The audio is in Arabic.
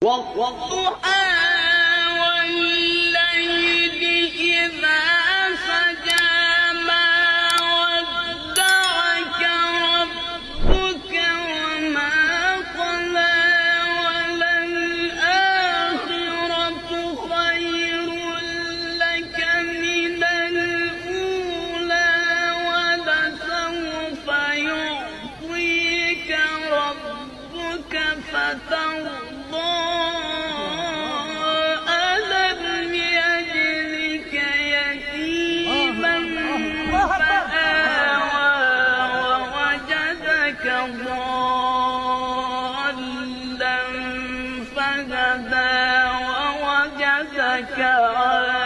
والضحى والليل إذا سجى ما ودعك ربك وما قلى وللآخرة خير لك من الأولى ولسوف يعطيك ربك فترضى ألم يجدك يتيما فآوى ووجدك ضالا فهدى ووجدك عائلا